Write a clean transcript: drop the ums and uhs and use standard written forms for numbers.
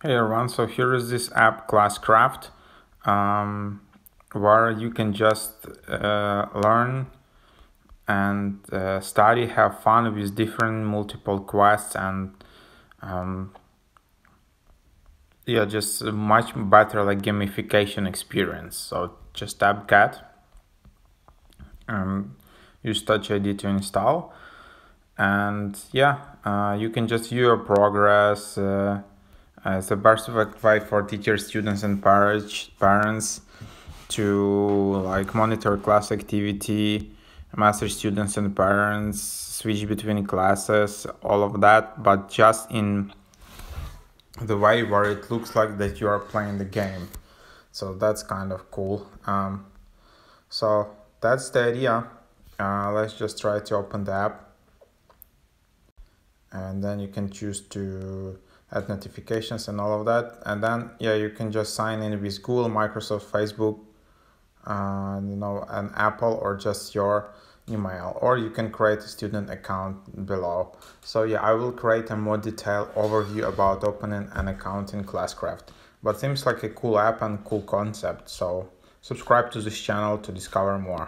Hey everyone, so here is this app Classcraft, where you can just learn and study, have fun with different multiple quests, and yeah, just a much better like gamification experience. So just tap get, use Touch ID to install, and yeah, you can just view your progress. It's a perfect way for teachers, students, and parents to like monitor class activity, master students and parents, switch between classes, all of that, but just in the way where it looks like that you are playing the game. So that's kind of cool. So that's the idea. Let's just try to open the app, and then you can choose to add notifications and all of that, and then you can just sign in with Google, Microsoft, Facebook, an Apple, or just your email, or you can create a student account below. So I will create a more detailed overview about opening an account in Classcraft, but seems like a cool app and cool concept, so subscribe to this channel to discover more.